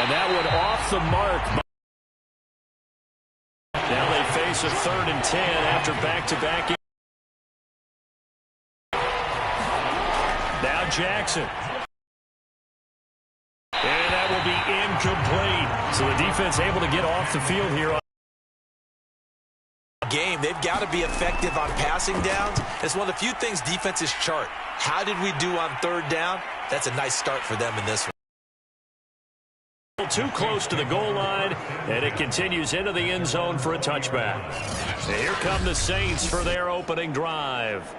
And that one off the mark. Now they face a 3rd and 10 after back-to-back. Now Jackson. And that will be incomplete. So the defense able to get off the field here. Game. They've got to be effective on passing downs. It's one of the few things defenses chart. How did we do on 3rd down? That's a nice start for them in this one. Too close to the goal line, and it continues into the end zone for a touchback. And here come the Saints for their opening drive.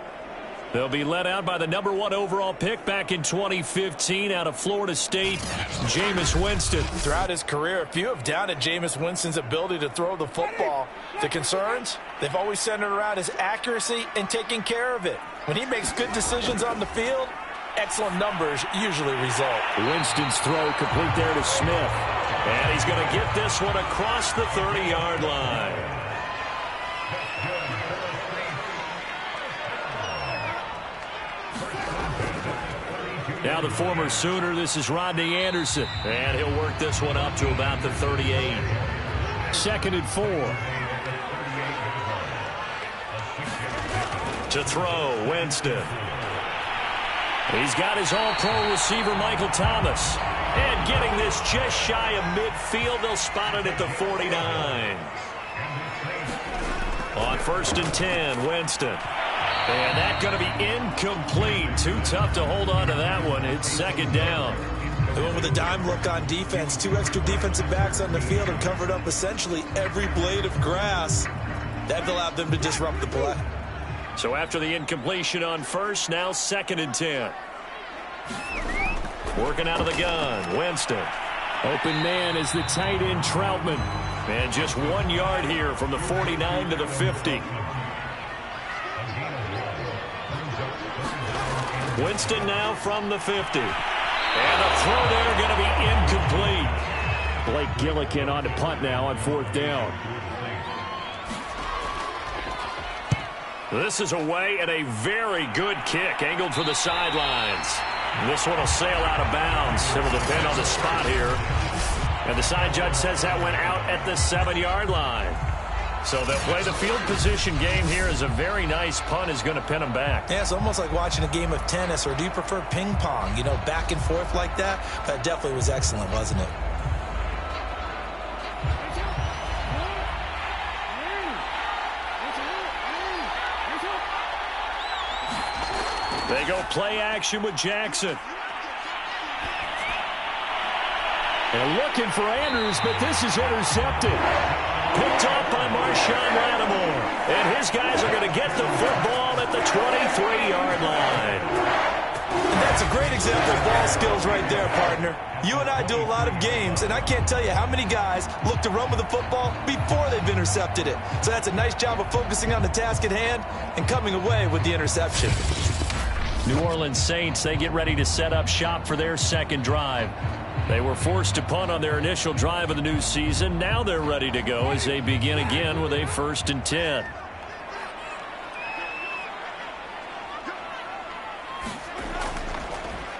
They'll be led out by the #1 overall pick back in 2015 out of Florida State, Jameis Winston. Throughout his career, a few have doubted Jameis Winston's ability to throw the football. The concerns, they've always centered around his accuracy and taking care of it. When he makes good decisions on the field, excellent numbers usually result. Winston's throw complete there to Smith. And he's going to get this one across the 30-yard line. Now the former Sooner, this is Rodney Anderson. And he'll work this one up to about the 38. 2nd and 4. To throw, Winston. He's got his all-pro receiver, Michael Thomas. And getting this just shy of midfield, they'll spot it at the 49. On 1st and 10, Winston. And that's going to be incomplete. Too tough to hold on to that one. It's 2nd down. They went with a dime look on defense. 2 extra defensive backs on the field and covered up essentially every blade of grass. That allowed them to disrupt the play. So after the incompletion on 1st, now 2nd and 10. Working out of the gun, Winston. Open man is the tight end, Troutman. And just 1 yard here from the 49 to the 50. Winston now from the 50. And a throw there going to be incomplete. Blake Gillikin on to punt now on 4th down. This is away and a very good kick angled for the sidelines. This one will sail out of bounds. It'll depend on the spot here. And the side judge says that went out at the 7-yard line. So they'll play the field position game here as a very nice punt is going to pin them back. Yeah, it's almost like watching a game of tennis, or do you prefer ping pong? You know, back and forth like that? That definitely was excellent, wasn't it? They go play action with Jackson. And looking for Andrews, but this is intercepted. Picked up by Marshawn Lattimore. And his guys are going to get the football at the 23-yard line. And that's a great example of ball skills right there, partner. You and I do a lot of games, and I can't tell you how many guys look to run with the football before they've intercepted it. So that's a nice job of focusing on the task at hand and coming away with the interception. New Orleans Saints, they get ready to set up shop for their 2nd drive. They were forced to punt on their initial drive of the new season. Now they're ready to go as they begin again with a 1st and 10.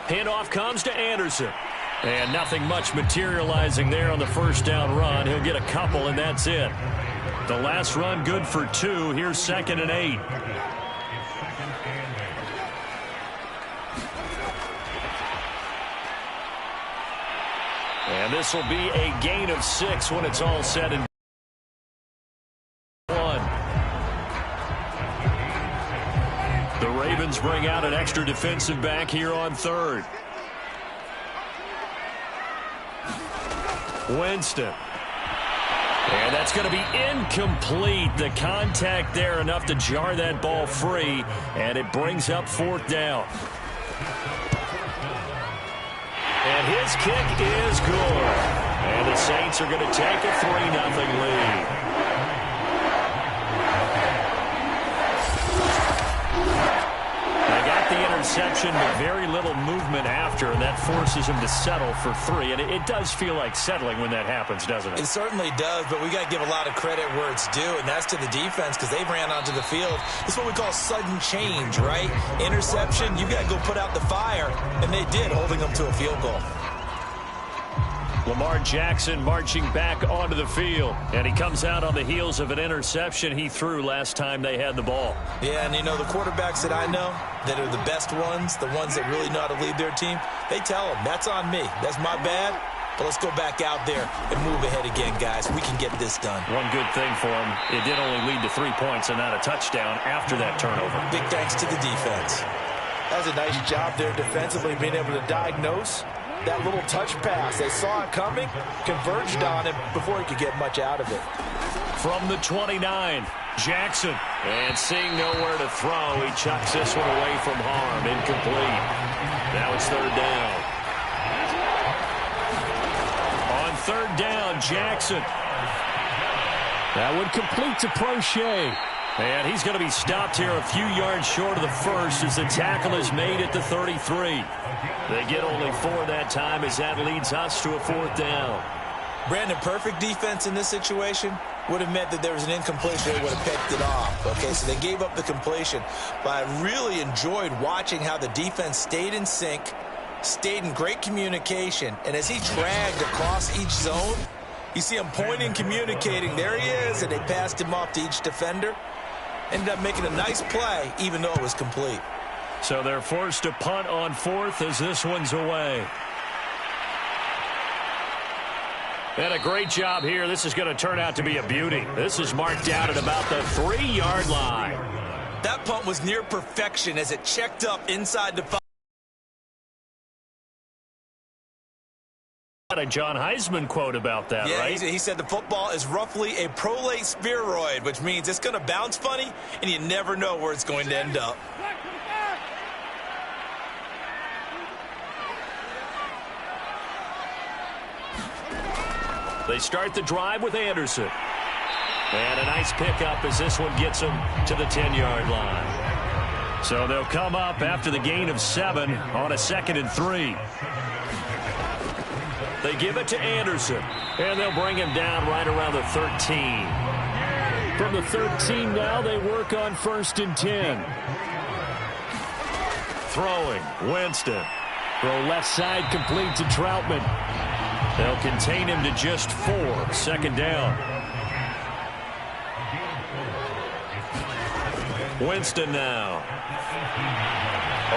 Handoff comes to Anderson. And nothing much materializing there on the 1st down run. He'll get a couple, and that's it. The last run good for 2. Here's 2nd and 8. And this will be a gain of 6 when it's all said and done. The Ravens bring out an extra defensive back here on 3rd. Winston. And that's going to be incomplete. The contact there enough to jar that ball free. And it brings up 4th down. And his kick is good. And the Saints are going to take a 3-0 lead. They got the interception, but very little movement after, and that forces him to settle for 3. And it does feel like settling when that happens, doesn't it? It certainly does, but we got to give a lot of credit where it's due, and that's to the defense because they ran onto the field. It's what we call sudden change, right? Interception, you got to go put out the fire, and they did, holding them to a field goal. Lamar Jackson marching back onto the field. And he comes out on the heels of an interception he threw last time they had the ball. Yeah, and you know, the quarterbacks that I know that are the best ones, the ones that really know how to lead their team, they tell them, that's on me. That's my bad. But let's go back out there and move ahead again, guys. We can get this done. One good thing for him, it did only lead to 3 points and not a touchdown after that turnover. Big thanks to the defense. That's a nice job there defensively, being able to diagnose that little touch pass. They saw it coming, converged on him before he could get much out of it. From the 29, Jackson. And seeing nowhere to throw, he chucks this one away from harm. Incomplete. Now it's 3rd down. On 3rd down, Jackson. That one complete to Prochet. And he's going to be stopped here a few yards short of the first as the tackle is made at the 33. They get only 4 that time as that leads us to a 4th down. Brandon, perfect defense in this situation would have meant that there was an incompletion. They would have picked it off. Okay, so they gave up the completion. But I really enjoyed watching how the defense stayed in sync, stayed in great communication. And as he dragged across each zone, you see him pointing, communicating. There he is, and they passed him off to each defender. Ended up making a nice play, even though it was complete. So they're forced to punt on 4th as this one's away. And a great job here. This is going to turn out to be a beauty. This is marked out at about the 3-yard line. That punt was near perfection as it checked up inside the 5. A John Heisman quote about that, yeah, right? He said the football is roughly a prolate spheroid, which means it's going to bounce funny, and you never know where it's going to end up. They start the drive with Anderson. And a nice pickup as this one gets them to the 10-yard line. So they'll come up after the gain of 7 on a 2nd and 3. They give it to Anderson, and they'll bring him down right around the 13. From the 13 now, they work on 1st and 10. Throwing, Winston. Throw left side complete to Troutman. They'll contain him to just 4. 2nd down. Winston now.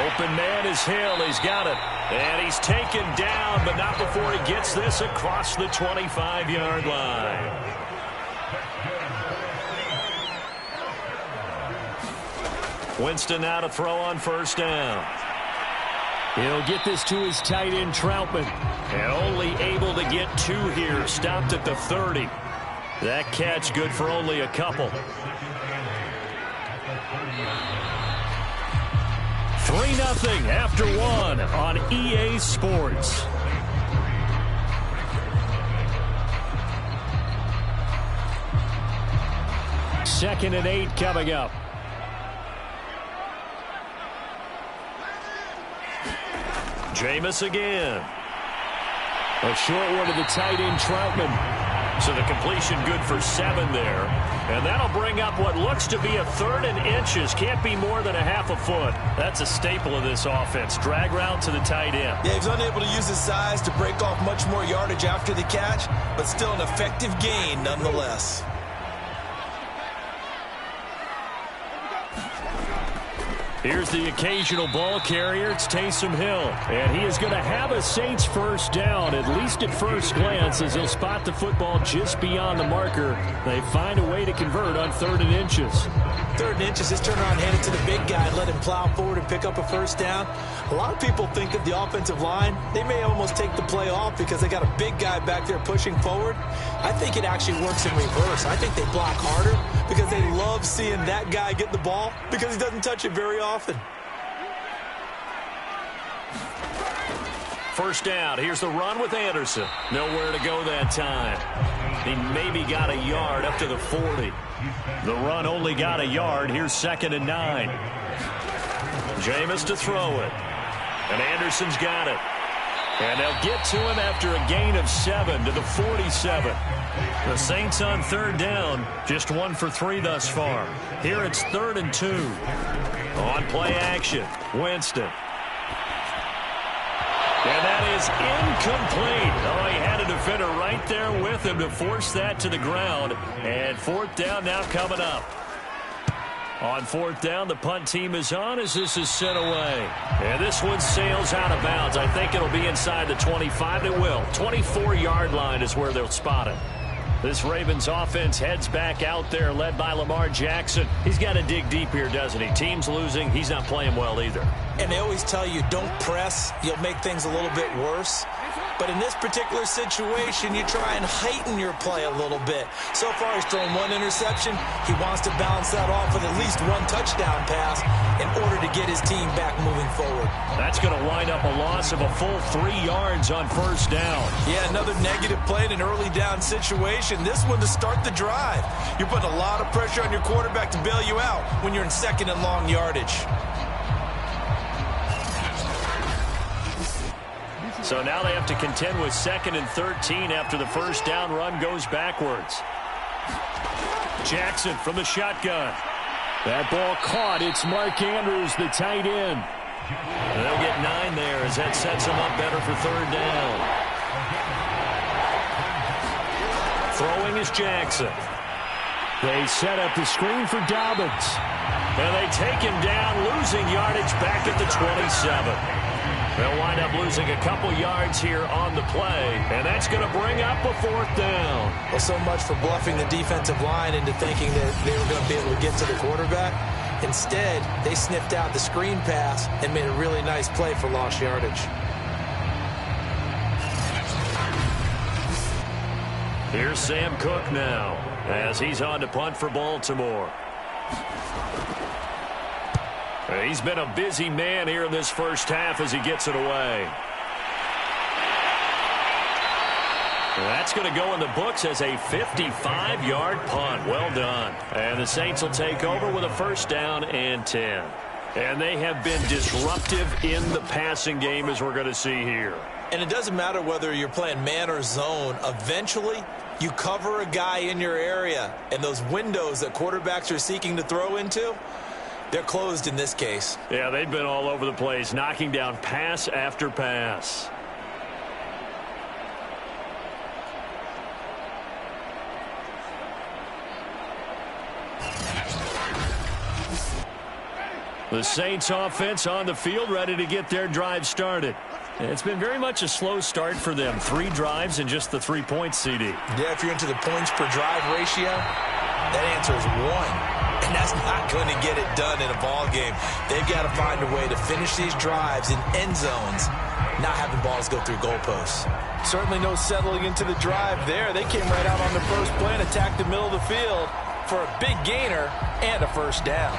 Open man is Hill. He's got it. And he's taken down, but not before he gets this across the 25-yard line. Winston now to throw on 1st down. He'll get this to his tight end, Troutman. And only able to get 2 here. Stopped at the 30. That catch good for only a couple. 3-0 after 1 on EA Sports. Second and 8 coming up. Jameis again. A short one to the tight end, Troutman. So the completion good for 7 there. And that'll bring up what looks to be a 3rd and inches. Can't be more than a half a foot. That's a staple of this offense. Drag route to the tight end. Yeah, he was unable to use his size to break off much more yardage after the catch, but still an effective gain nonetheless. Here's the occasional ball carrier. It's Taysom Hill. And he is going to have a Saints 1st down, at least at first glance, as he'll spot the football just beyond the marker. They find a way to convert on 3rd and inches. 3rd and inches, just turn around, hand it to the big guy, and let him plow forward and pick up a 1st down. A lot of people think that the offensive line, they may almost take the play off because they got a big guy back there pushing forward. I think it actually works in reverse. I think they block harder because they love seeing that guy get the ball because he doesn't touch it very often. 1st down. Here's the run with Anderson. Nowhere to go that time. He maybe got a yard up to the 40. The run only got a yard. Here's 2nd and 9. Jameis to throw it. And Anderson's got it. And they'll get to him after a gain of 7 to the 47. The Saints on 3rd down, just 1 for 3 thus far. Here it's 3rd and 2. On play action, Winston. And that is incomplete. Oh, he had a defender right there with him to force that to the ground. And fourth down now coming up. On fourth down, the punt team is on as this is sent away. And this one sails out of bounds. I think it'll be inside the 25. It will. 24-yard line is where they'll spot it. This Ravens offense heads back out there, led by Lamar Jackson. He's got to dig deep here, doesn't he? Team's losing. He's not playing well either. And they always tell you, don't press. You'll make things a little bit worse. But in this particular situation, you try and heighten your play a little bit. So far, he's thrown one interception. He wants to balance that off with at least one touchdown pass in order to get his team back moving forward. That's going to wind up a loss of a full 3 yards on first down. Yeah, another negative play in an early down situation. This one to start the drive. You're putting a lot of pressure on your quarterback to bail you out when you're in second and long yardage. So now they have to contend with 2nd and 13 after the first down run goes backwards. Jackson from the shotgun. That ball caught. It's Mark Andrews, the tight end. They'll get 9 there as that sets them up better for third down. Throwing is Jackson. They set up the screen for Dobbins. And they take him down, losing yardage back at the 27. They'll wind up losing a couple yards here on the play, and that's going to bring up a fourth down. Well, so much for bluffing the defensive line into thinking that they were going to be able to get to the quarterback. Instead, they sniffed out the screen pass and made a really nice play for lost yardage. Here's Sam Cook now as he's on to punt for Baltimore. He's been a busy man here in this first half as he gets it away. That's going to go in the books as a 55-yard punt. Well done. And the Saints will take over with a first down and 10. And they have been disruptive in the passing game, as we're going to see here. And it doesn't matter whether you're playing man or zone. Eventually, you cover a guy in your area, and those windows that quarterbacks are seeking to throw into, they're closed in this case. Yeah, they've been all over the place, knocking down pass after pass. The Saints offense on the field, ready to get their drive started. It's been very much a slow start for them. 3 drives and just the 3 points, CD. Yeah, if you're into the points per drive ratio, that answer is 1. And that's not going to get it done in a ball game. They've got to find a way to finish these drives in end zones, not having balls go through goalposts. Certainly no settling into the drive there. They came right out on the first play and attacked the middle of the field for a big gainer and a first down.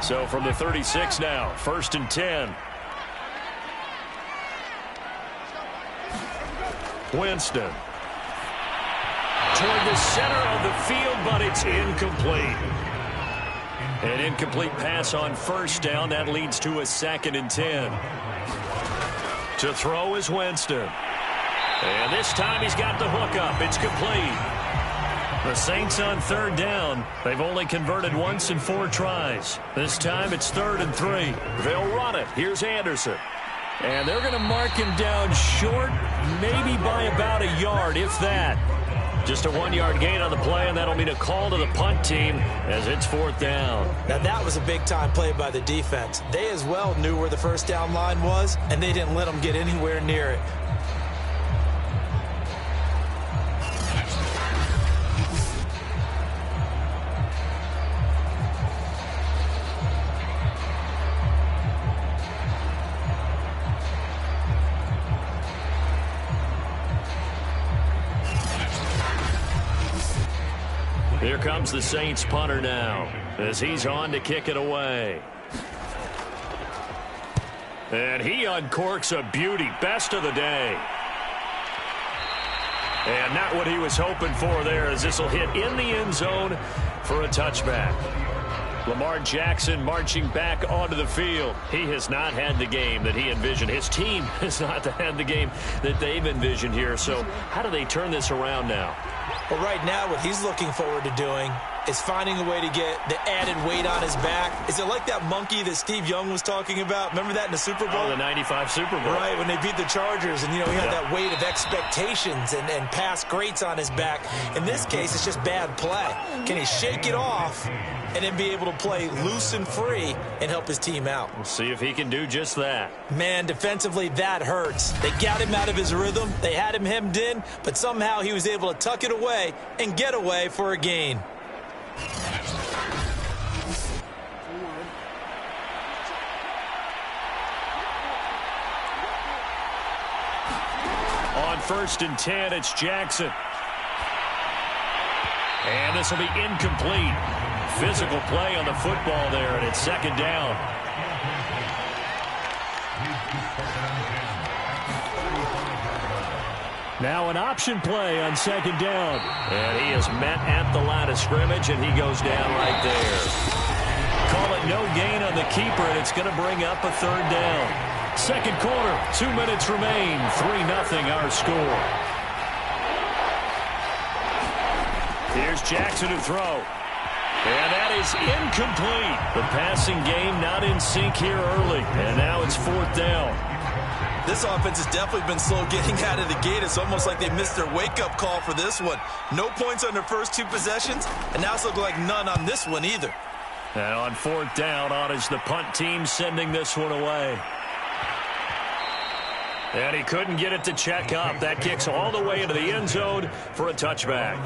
So from the 36 now, 1st and 10. Winston. Toward the center of the field, but it's incomplete. An incomplete pass on first down. That leads to a 2nd and 10. To throw is Winston. And this time he's got the hook up. It's complete. The Saints on third down. They've only converted once in 4 tries. This time it's 3rd and 3. They'll run it. Here's Anderson. And they're going to mark him down short, maybe by about a yard, if that. Just a 1-yard gain on the play, and that'll mean a call to the punt team as it's 4th down. Now, that was a big-time play by the defense. They as well knew where the first down line was, and they didn't let them get anywhere near it. Here comes the Saints punter now as he's on to kick it away. And he uncorks a beauty. Best of the day. And not what he was hoping for there, as this will hit in the end zone for a touchback. Lamar Jackson marching back onto the field. He has not had the game that he envisioned. His team has not had the game that they've envisioned here. So how do they turn this around now? Well, right now, what he's looking forward to doing is finding a way to get the added weight on his back. Is it like that monkey that Steve Young was talking about? Remember that in the Super Bowl? Oh, the 95 Super Bowl. Right, when they beat the Chargers, and, he had that weight of expectations and past greats on his back. In this case, it's just bad play. Can he shake it off and then be able to play loose and free and help his team out? We'll see if he can do just that. Man, defensively, that hurts. They got him out of his rhythm. They had him hemmed in, but somehow he was able to tuck it away and get away for a gain. On 1st and 10, it's Jackson. And this will be incomplete. Physical play on the football there, and it's 2nd down. Now an option play on 2nd down. And he is met at the line of scrimmage, and he goes down right there. Call it no gain on the keeper, and it's going to bring up a 3rd down. 2nd quarter, 2 minutes remain. 3-0 our score. Here's Jackson to throw. And that is incomplete. The passing game not in sync here early. And now it's 4th down. This offense has definitely been slow getting out of the gate. It's almost like they missed their wake-up call for this one. No points on their first 2 possessions, and now it's looking like none on this one either. And on 4th down, on is the punt team sending this one away. And he couldn't get it to check up. That kicks all the way into the end zone for a touchback.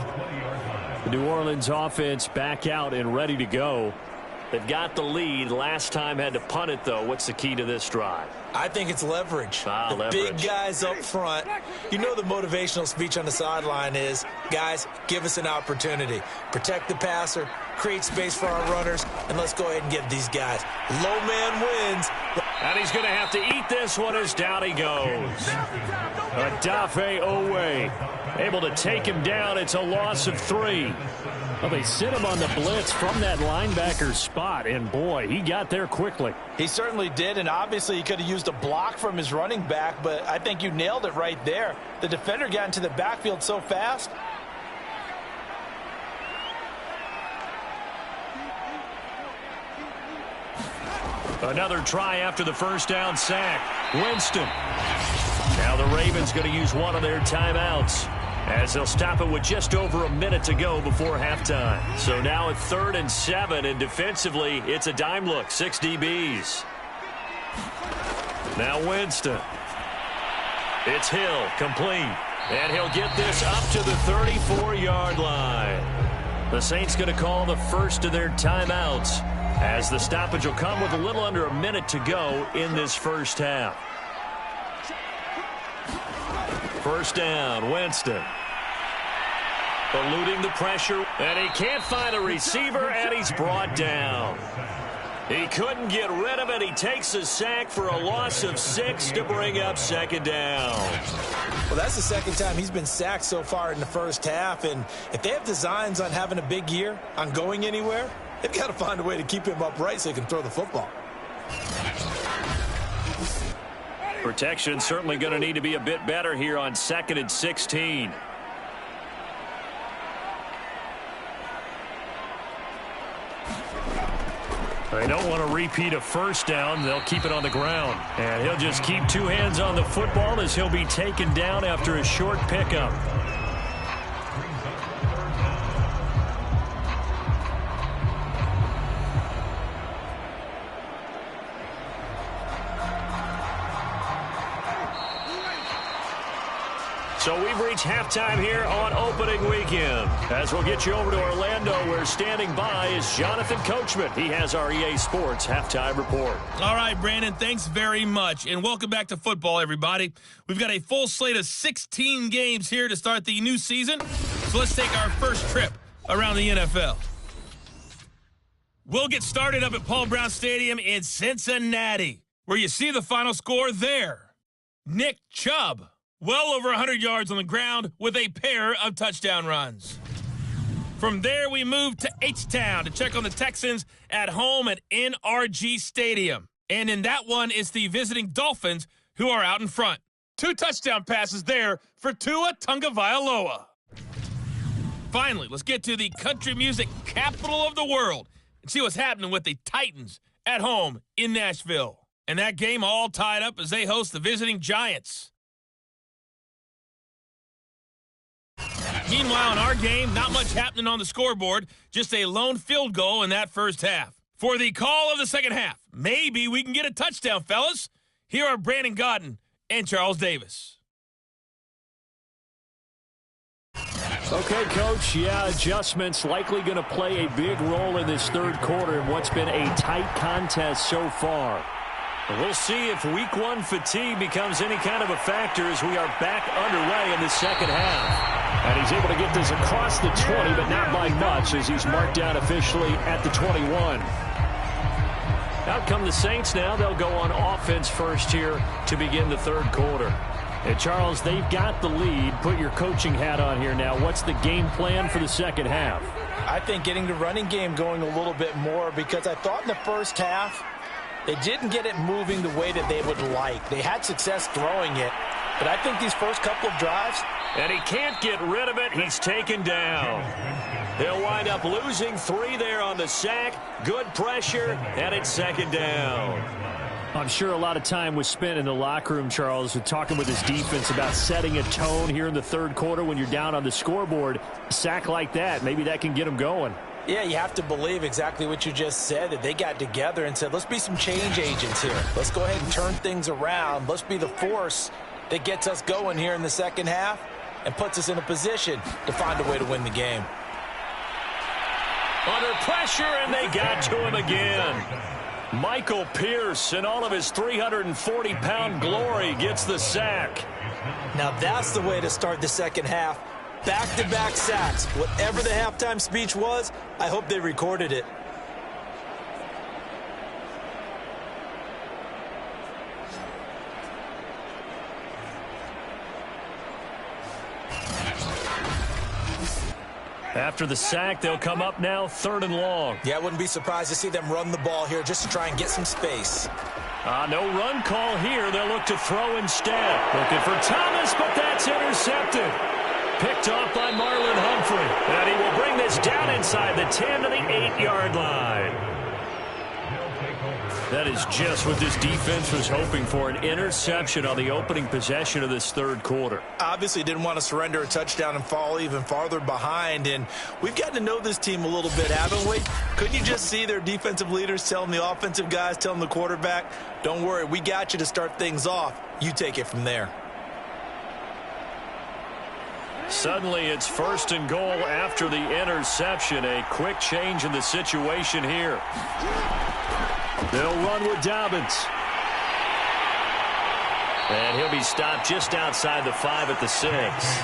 The New Orleans offense back out and ready to go. They've got the lead. Last time had to punt it, though. What's the key to this drive? I think it's leverage. The big guys up front. You know the motivational speech on the sideline is, guys, give us an opportunity. Protect the passer, create space for our runners, and let's go ahead and get these guys. Low man wins. And he's going to have to eat this one as down he goes. Odafe Oweh able to take him down. It's a loss of 3. Well, they sit him on the blitz from that linebacker spot, and boy, he got there quickly. He certainly did, and obviously he could have used a block from his running back, but I think you nailed it right there. The defender got into the backfield so fast. Another try after the 1st down sack. Winston. Now the Ravens going to use one of their timeouts, as they'll stop it with just over a minute to go before halftime. So now at 3rd and 7, and defensively, it's a dime look. 6 DBs. Now Winston. It's Hill, complete. And he'll get this up to the 34-yard line. The Saints going to call the first of their timeouts, as the stoppage will come with a little under a minute to go in this first half. 1st down, Winston. Eluding the pressure, and he can't find a receiver, and he's brought down. He couldn't get rid of it. He takes a sack for a loss of 6 to bring up 2nd down. Well, that's the 2nd time he's been sacked so far in the first half, and if they have designs on having a big year, on going anywhere, they've got to find a way to keep him upright so he can throw the football. Protection certainly going to need to be a bit better here on 2nd and 16. They don't want to repeat a 1st down. They'll keep it on the ground. And he'll just keep 2 hands on the football as he'll be taken down after a short pickup. So we've reached halftime here on opening weekend. As we'll get you over to Orlando, where standing by is Jonathan Coachman. He has our EA Sports halftime report. All right, Brandon, thanks very much. And welcome back to football, everybody. We've got a full slate of 16 games here to start the new season. So let's take our first trip around the NFL. We'll get started up at Paul Brown Stadium in Cincinnati, where you see the final score there. Nick Chubb, well over 100 yards on the ground with a pair of touchdown runs. From there, we move to H-Town to check on the Texans at home at NRG Stadium. And in that one, it's the visiting Dolphins who are out in front. 2 touchdown passes there for Tua Tagovailoa. Finally, let's get to the country music capital of the world and see what's happening with the Titans at home in Nashville. And that game all tied up as they host the visiting Giants. Meanwhile, in our game, not much happening on the scoreboard, just a lone field goal in that first half. For the call of the second half, maybe we can get a touchdown, fellas. Here are Brandon Gaudin and Charles Davis. Okay, Coach, adjustments likely going to play a big role in this third quarter in what's been a tight contest so far. We'll see if week one fatigue becomes any kind of a factor as we are back underway in the second half. And he's able to get this across the 20, but not by much as he's marked down officially at the 21. Out come the Saints now. They'll go on offense first here to begin the third quarter. And Charles, they've got the lead. Put your coaching hat on here now. What's the game plan for the second half? I think getting the running game going a little bit more, because I thought in the first half they didn't get it moving the way that they would like. They had success throwing it, but I think these first couple of drives. And he can't get rid of it. He's taken down. They'll wind up losing 3 there on the sack. Good pressure, and it's second down. I'm sure a lot of time was spent in the locker room, Charles, talking with his defense about setting a tone here in the third quarter when you're down on the scoreboard. A sack like that, maybe that can get them going. Yeah, you have to believe exactly what you just said, that they got together and said, let's be some change agents here. Let's go ahead and turn things around. Let's be the force that gets us going here in the second half and puts us in a position to find a way to win the game. Under pressure, and they got to him again. Michael Pierce, in all of his 340-pound glory, gets the sack. Now that's the way to start the second half. Back-to-back sacks. Whatever the halftime speech was, I hope they recorded it. After the sack, they'll come up now 3rd and long. Yeah, I wouldn't be surprised to see them run the ball here just to try and get some space. No run call here. They'll look to throw instead. Looking for Thomas, but that's intercepted. Picked off by Marlon Humphrey. And he will bring this down inside the 10 to the 8-yard line. That is just what this defense was hoping for, an interception on the opening possession of this third quarter. Obviously didn't want to surrender a touchdown and fall even farther behind, and we've gotten to know this team a little bit, haven't we? Couldn't you just see their defensive leaders telling the offensive guys, telling the quarterback, don't worry, we got you to start things off. You take it from there. Suddenly it's 1st and goal after the interception. A quick change in the situation here. They'll run with Dobbins. And he'll be stopped just outside the 5 at the 6.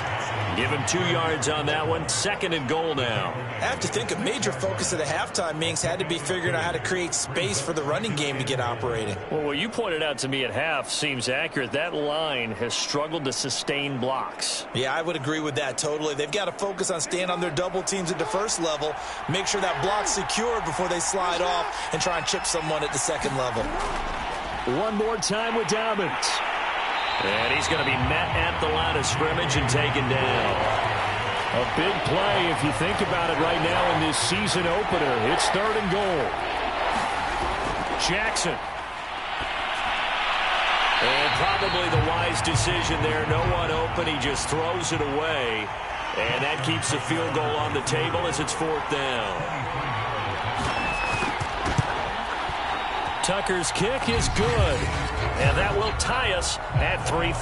Give him 2 yards on that one. 2nd and goal now. I have to think a major focus of the halftime meetings had to be figuring out how to create space for the running game to get operating. Well, what you pointed out to me at half seems accurate. That line has struggled to sustain blocks. Yeah, I would agree with that totally. They've got to focus on staying on their double teams at the first level, make sure that block's secure before they slide off and try and chip someone at the second level. One more time with Dobbins. And he's going to be met at the line of scrimmage and taken down. A big play if you think about it right now in this season opener. It's 3rd and goal. Jackson. And probably the wise decision there. No one open. He just throws it away. And that keeps the field goal on the table as it's 4th down. Tucker's kick is good. And that will tie us at 3-3.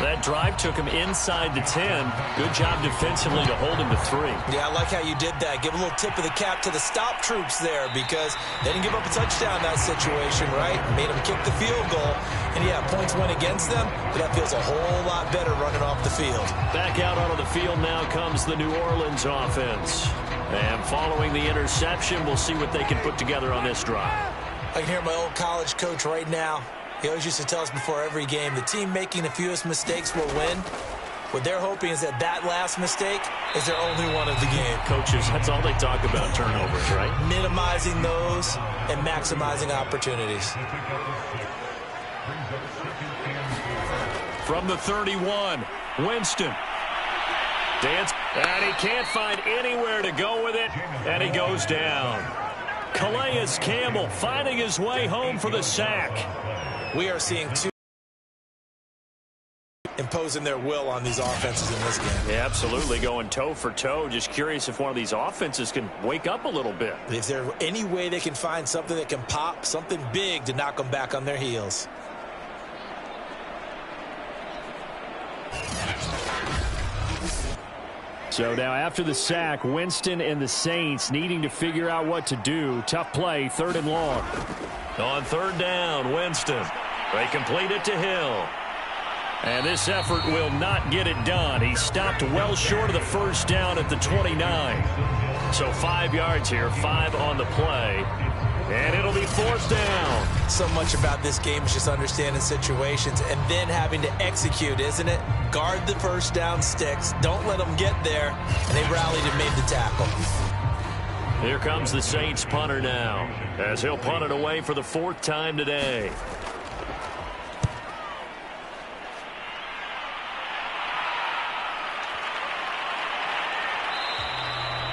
That drive took him inside the 10. Good job defensively to hold him to 3. Yeah, I like how you did that. Give a little tip of the cap to the stop troops there because they didn't give up a touchdown in that situation, right? Made them kick the field goal. And, yeah, points went against them, but that feels a whole lot better running off the field. Back out onto the field now comes the New Orleans offense. And following the interception, we'll see what they can put together on this drive. I can hear my old college coach right now. He always used to tell us before every game, the team making the fewest mistakes will win. What they're hoping is that last mistake is their only one of the game. Coaches, that's all they talk about, turnovers, right? Minimizing those and maximizing opportunities. From the 31, Winston. Dance, and he can't find anywhere to go with it, and he goes down. Calais Campbell finding his way home for the sack. We are seeing two imposing their will on these offenses in this game. Yeah, absolutely, going toe for toe. Just curious if one of these offenses can wake up a little bit. If there's any way they can find something that can pop, something big to knock them back on their heels. So now after the sack, Winston and the Saints needing to figure out what to do. Tough play, 3rd and long. On 3rd down, Winston. They complete it to Hill. And this effort will not get it done. He stopped well short of the 1st down at the 29. So 5 yards here, 5 on the play. And it'll be 4th down. So much about this game is just understanding situations and then having to execute, isn't it? Guard the 1st down sticks. Don't let them get there. And they rallied and made the tackle. Here comes the Saints punter now, as he'll punt it away for the 4th time today.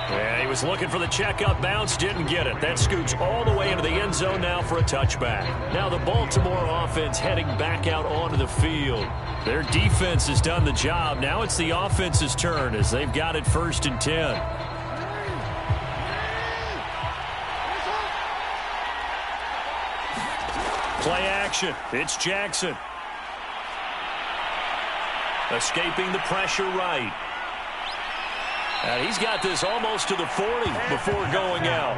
Yeah, he was looking for the checkup bounce, didn't get it. That scoots all the way into the end zone now for a touchback. Now the Baltimore offense heading back out onto the field. Their defense has done the job. Now it's the offense's turn as they've got it 1st and 10. Play action. It's Jackson. Escaping the pressure right. And he's got this almost to the 40 before going out.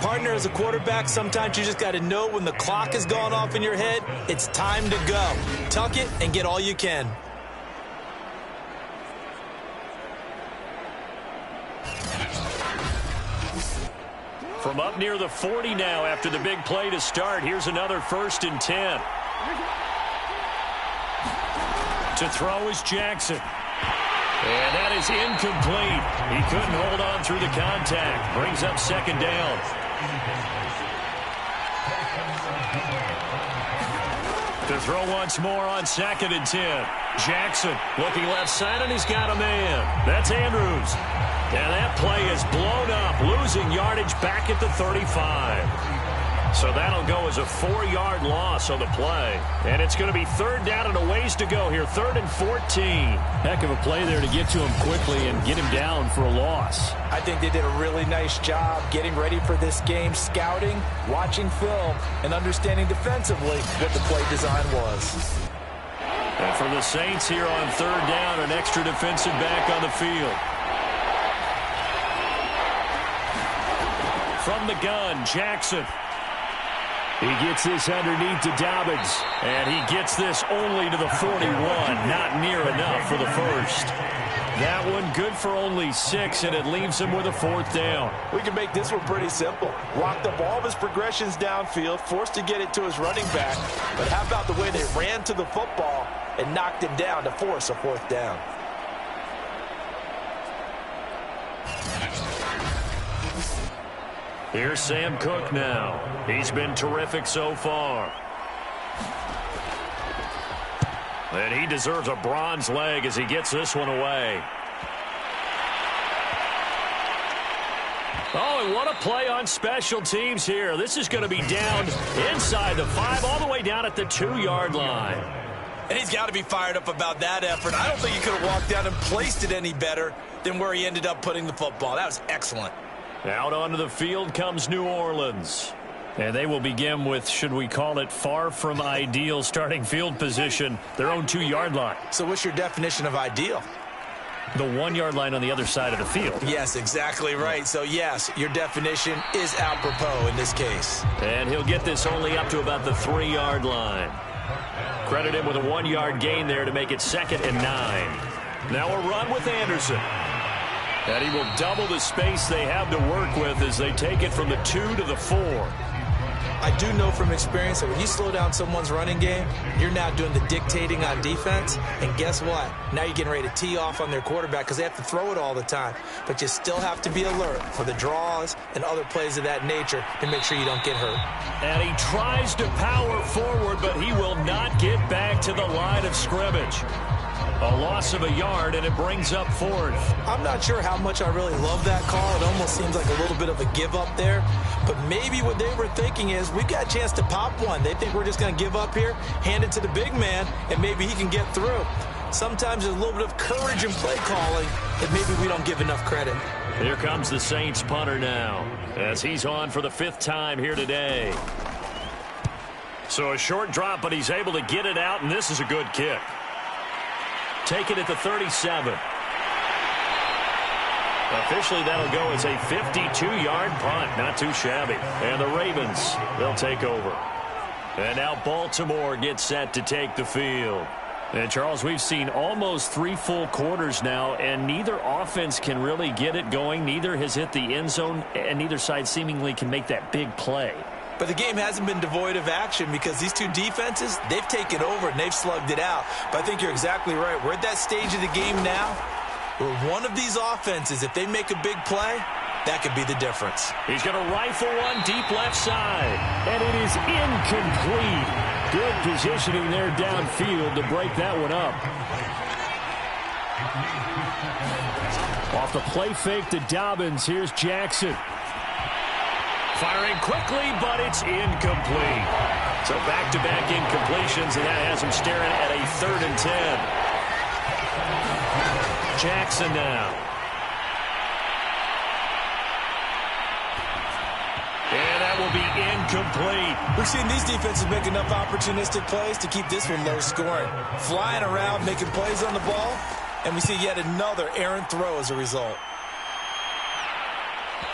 Partner, as a quarterback, sometimes you just got to know when the clock has gone off in your head, it's time to go. Tuck it and get all you can. From up near the 40 now after the big play to start, here's another 1st and 10. To throw is Jackson. And that is incomplete. He couldn't hold on through the contact. Brings up 2nd down. To throw once more on 2nd and 10. Jackson looking left side, and he's got a man. That's Andrews. And that play is blown up, losing yardage back at the 35. So that'll go as a 4-yard loss on the play. And it's going to be 3rd down and a ways to go here. 3rd and 14. Heck of a play there to get to him quickly and get him down for a loss. I think they did a really nice job getting ready for this game, scouting, watching film, and understanding defensively what the play design was. And for the Saints here on 3rd down, an extra defensive back on the field. From the gun, Jackson. He gets this underneath to Dobbins, and he gets this only to the 41, not near enough for the 1st. That one good for only 6, and it leaves him with a 4th down. We can make this one pretty simple. Locked up all of his progressions downfield, forced to get it to his running back, but how about the way they ran to the football and knocked him down to force a 4th down? Here's Sam Cook now. He's been terrific so far. And he deserves a bronze leg as he gets this one away. Oh, and what a play on special teams here. This is going to be down inside the 5, all the way down at the 2-yard line. And he's got to be fired up about that effort. I don't think he could have walked down and placed it any better than where he ended up putting the football. That was excellent. Out onto the field comes New Orleans. And they will begin with, should we call it, far from ideal starting field position, their own 2-yard line. So what's your definition of ideal? The 1-yard line on the other side of the field. Yes, exactly right. So, yes, your definition is apropos in this case. And he'll get this only up to about the 3-yard line. Credit him with a 1-yard gain there to make it 2nd and 9. Now a run with Anderson. And he will double the space they have to work with as they take it from the 2 to the 4. I do know from experience that when you slow down someone's running game, you're now doing the dictating on defense. And guess what? Now you're getting ready to tee off on their quarterback because they have to throw it all the time. But you still have to be alert for the draws and other plays of that nature to make sure you don't get hurt. And he tries to power forward, but he will not get back to the line of scrimmage. A loss of a yard, and it brings up fourth. I'm not sure how much I really love that call. It almost seems like a little bit of a give up there. But maybe what they were thinking is, we've got a chance to pop one. They think we're just going to give up here, hand it to the big man, and maybe he can get through. Sometimes there's a little bit of courage in play calling that maybe we don't give enough credit. Here comes the Saints punter now, as he's on for the 5th time here today. So a short drop, but he's able to get it out, and this is a good kick. Take it at the 37. Officially, that'll go as a 52-yard punt. Not too shabby. And the Ravens, they'll take over. And now Baltimore gets set to take the field. And, Charles, we've seen almost 3 full quarters now, and neither offense can really get it going. Neither has hit the end zone, and neither side seemingly can make that big play. But the game hasn't been devoid of action because these two defenses, they've taken over and they've slugged it out. But I think you're exactly right. We're at that stage of the game now where one of these offenses, if they make a big play, that could be the difference. He's going to rifle one deep left side. And it is incomplete. Good positioning there downfield to break that one up. Off the play fake to Dobbins, here's Jackson. Firing quickly, but it's incomplete. So back-to-back incompletions, and that has him staring at a 3rd and 10. Jackson now. And that will be incomplete. We've seen these defenses make enough opportunistic plays to keep this one low scoring. Flying around, making plays on the ball, and we see yet another errant throw as a result.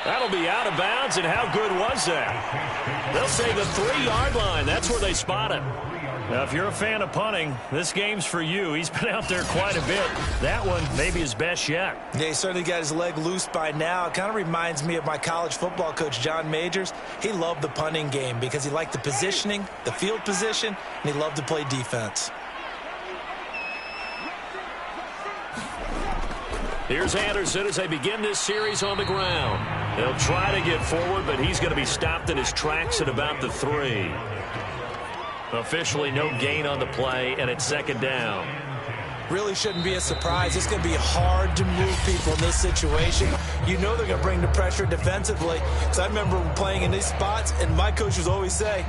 That'll be out of bounds, and how good was that? They'll say the 3-yard line. That's where they spot it. Now, if you're a fan of punting, this game's for you. He's been out there quite a bit. That one, maybe his best yet. Yeah, he certainly got his leg loose by now. It kind of reminds me of my college football coach, John Majors. He loved the punting game because he liked the positioning, the field position, and he loved to play defense. Here's Anderson as they begin this series on the ground. They'll try to get forward, but he's going to be stopped in his tracks at about the 3. Officially no gain on the play, and it's 2nd down. Really shouldn't be a surprise. It's going to be hard to move people in this situation. You know they're going to bring the pressure defensively. Because I remember playing in these spots, and my coaches always say,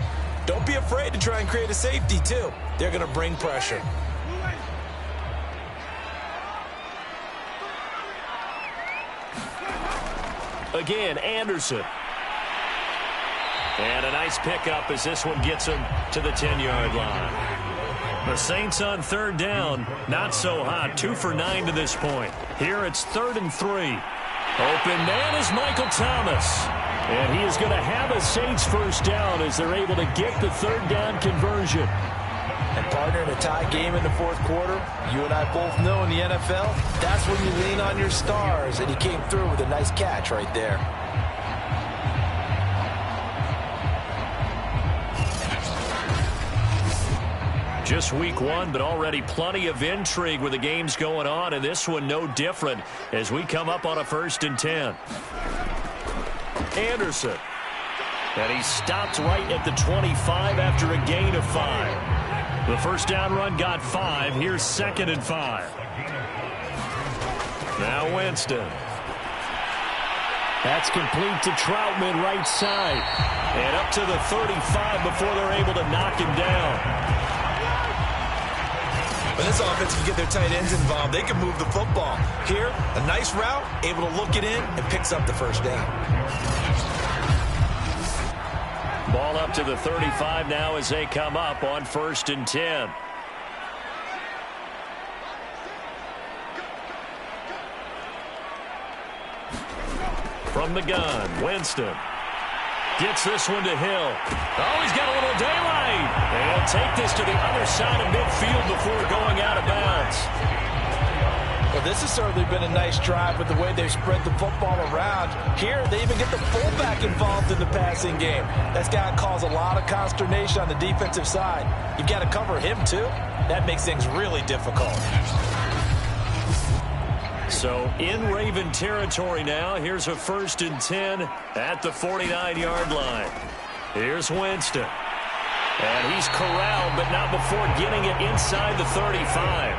don't be afraid to try and create a safety, too. They're going to bring pressure. Again, Anderson. And a nice pickup as this one gets him to the 10-yard line. The Saints on 3rd down, not so hot. 2 for 9 to this point. Here it's 3rd and 3. Open man is Michael Thomas. And he is going to have a Saints first down as they're able to get the 3rd down conversion. And partner, in a tie game in the 4th quarter, you and I both know in the NFL, that's when you lean on your stars. And he came through with a nice catch right there. Just week 1, but already plenty of intrigue with the games going on, and this one no different as we come up on a 1st and 10. Anderson. And he stopped right at the 25 after a gain of 5. The first down run got 5. Here's 2nd and 5. Now Winston. That's complete to Troutman right side. And up to the 35 before they're able to knock him down. When this offense can get their tight ends involved, they can move the football. Here, a nice route, able to look it in, and picks up the first down. Ball up to the 35 now as they come up on 1st and 10. From the gun, Winston gets this one to Hill. Oh, he's got a little daylight. They'll take this to the other side of midfield before going out of bounds. Well, this has certainly been a nice drive with the way they've spread the football around. Here, they even get the fullback involved in the passing game. That's got to cause a lot of consternation on the defensive side. You've got to cover him, too. That makes things really difficult. So in Raven territory now. Here's a 1st and 10 at the 49-yard line. Here's Winston. And he's corralled, but not before getting it inside the 35.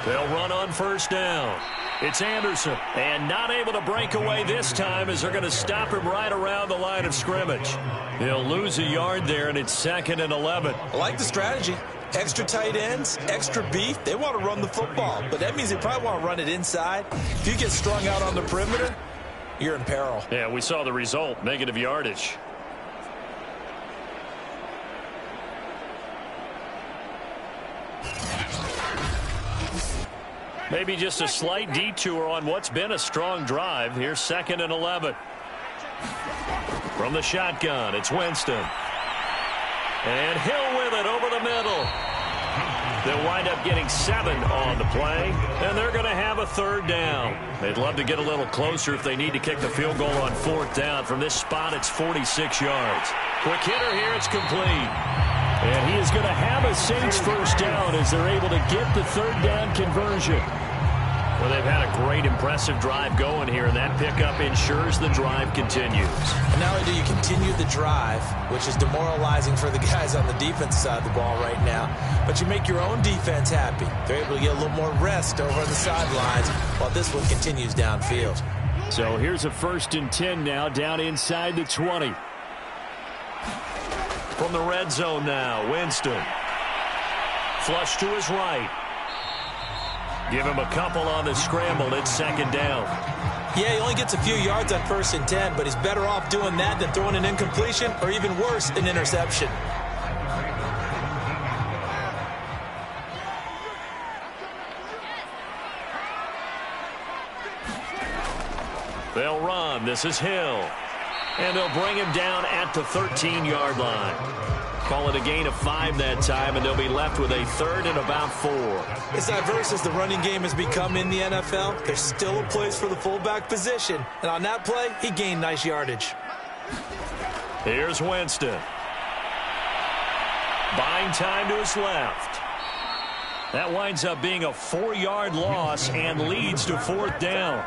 They'll run on 1st down. It's Anderson. And not able to break away this time as they're going to stop him right around the line of scrimmage. He'll lose a yard there, and it's 2nd and 11. I like the strategy. Extra tight ends, extra beef. They want to run the football, but that means they probably want to run it inside. If you get strung out on the perimeter, you're in peril. Yeah, we saw the result, negative yardage. Maybe just a slight detour on what's been a strong drive. Here's 2nd and 11. From the shotgun, it's Winston. And Hill with it over the middle. They'll wind up getting 7 on the play, and they're going to have a 3rd down. They'd love to get a little closer if they need to kick the field goal on 4th down. From this spot, it's 46 yards. Quick hitter here, it's complete. And he is going to have a Saints 1st down as they're able to get the 3rd down conversion. Well, they've had a great, impressive drive going here, and that pickup ensures the drive continues. Not only do you continue the drive, which is demoralizing for the guys on the defense side of the ball right now, but you make your own defense happy. They're able to get a little more rest over on the sidelines while this one continues downfield. So here's a 1st and 10 now, down inside the 20. From the red zone now, Winston. Flush to his right. Give him a couple on the scramble. It's 2nd down. Yeah, he only gets a few yards on 1st and 10, but he's better off doing that than throwing an incompletion or even worse, an interception. They'll run. This is Hill. And they'll bring him down at the 13-yard line. Call it a gain of 5 that time, and they'll be left with a 3rd and about 4. As diverse as the running game has become in the NFL, there's still a place for the fullback position. And on that play, he gained nice yardage. Here's Winston. Buying time to his left. That winds up being a 4-yard loss and leads to 4th down.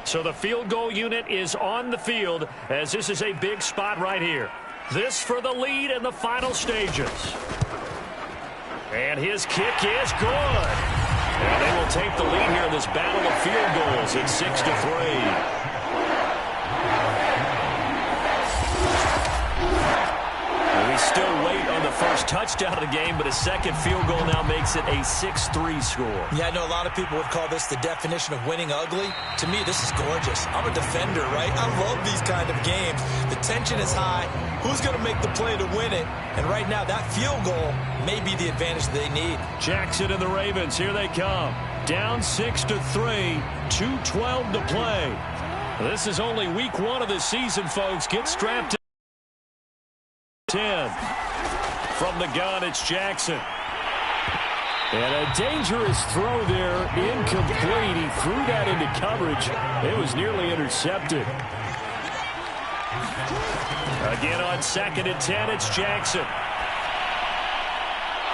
So the field goal unit is on the field as this is a big spot right here. This for the lead in the final stages. And his kick is good. And they will take the lead here in this battle of field goals. It's 6-3. We still wait on the first touchdown of the game, but a second field goal now makes it a 6-3 score. Yeah, I know a lot of people would call this the definition of winning ugly. To me, this is gorgeous. I'm a defender, right? I love these kind of games. The tension is high. Who's going to make the play to win it? And right now, that field goal may be the advantage they need. Jackson and the Ravens, here they come. Down 6-3, 2:12 to play. This is only week 1 of the season, folks. Get strapped in. 10. From the gun, it's Jackson. And a dangerous throw there, incomplete. He threw that into coverage. It was nearly intercepted. Again on 2nd and 10, it's Jackson.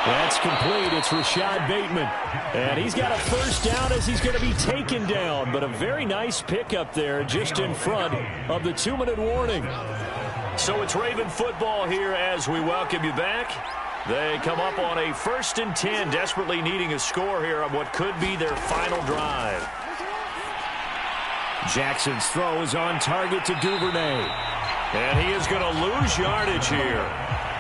That's complete. It's Rashad Bateman. And he's got a 1st down as he's going to be taken down. But a very nice pickup there just in front of the 2-minute warning. So it's Raven football here as we welcome you back. They come up on a 1st and 10, desperately needing a score here on what could be their final drive. Jackson's throw is on target to Duvernay. And he is going to lose yardage here.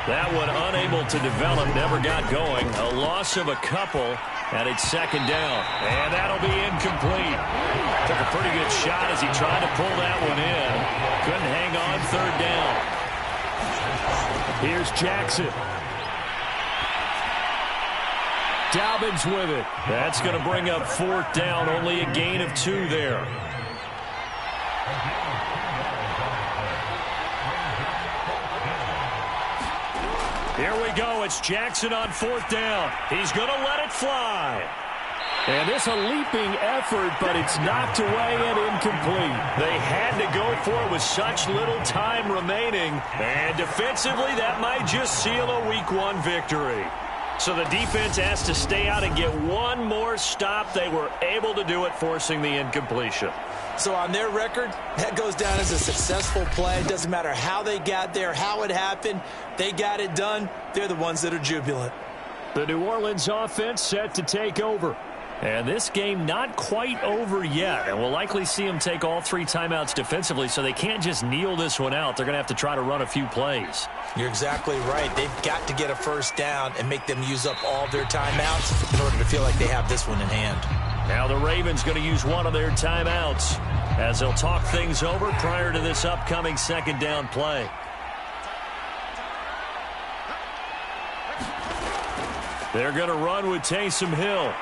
That one unable to develop, never got going. A loss of a couple, and it's second down. And that'll be incomplete. Took a pretty good shot as he tried to pull that one in. Couldn't hang on third down. Here's Jackson. Dobbins with it. That's going to bring up fourth down. Only a gain of 2 there. Here we go. It's Jackson on fourth down. He's going to let it fly. And this a leaping effort, but it's knocked away and incomplete. They had to go for it with such little time remaining. And defensively, that might just seal a Week 1 victory. So the defense has to stay out and get one more stop. They were able to do it, forcing the incompletion. So on their record, that goes down as a successful play. It doesn't matter how they got there, how it happened. They got it done. They're the ones that are jubilant. The New Orleans offense set to take over. And this game not quite over yet. And we'll likely see them take all 3 timeouts defensively, so they can't just kneel this one out. They're going to have to try to run a few plays. You're exactly right. They've got to get a first down and make them use up all their timeouts in order to feel like they have this one in hand. Now the Ravens going to use one of their timeouts as they'll talk things over prior to this upcoming second down play. They're going to run with Taysom Hill.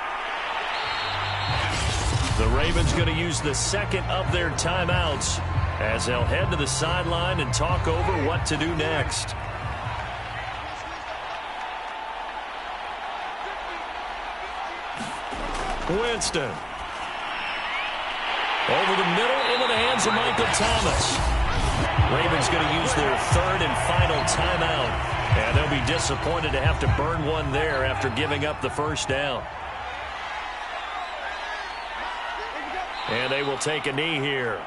The Ravens going to use the second of their timeouts as they'll head to the sideline and talk over what to do next. Winston. Over the middle into the hands of Michael Thomas. Ravens going to use their third and final timeout. And they'll be disappointed to have to burn one there after giving up the first down. And they will take a knee here.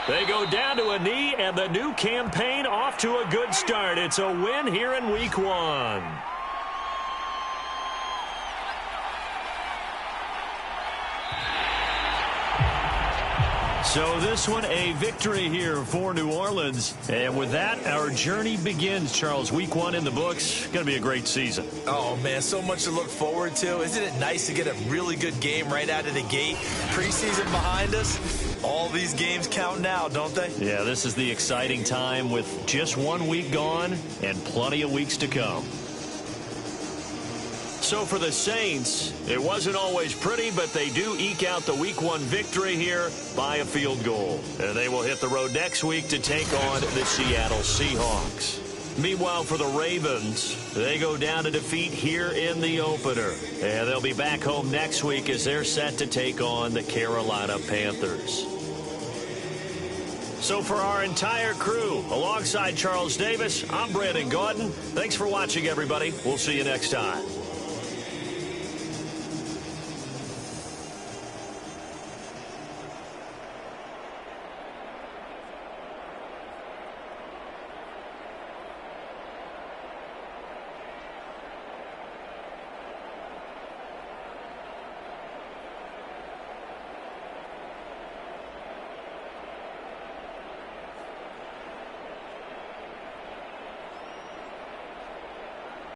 They go down to a knee, and the new campaign off to a good start. It's a win here in Week 1. So this one, a victory here for New Orleans. And with that, our journey begins, Charles. Week 1 in the books. Going to be a great season. Oh, man, so much to look forward to. Isn't it nice to get a really good game right out of the gate? Preseason behind us. All these games count now, don't they? Yeah, this is the exciting time with just 1 week gone and plenty of weeks to come. So for the Saints, it wasn't always pretty, but they do eke out the Week 1 victory here by a field goal. And they will hit the road next week to take on the Seattle Seahawks. Meanwhile, for the Ravens, they go down to defeat here in the opener. And they'll be back home next week as they're set to take on the Carolina Panthers. So for our entire crew, alongside Charles Davis, I'm Brandon Gaudin. Thanks for watching, everybody. We'll see you next time.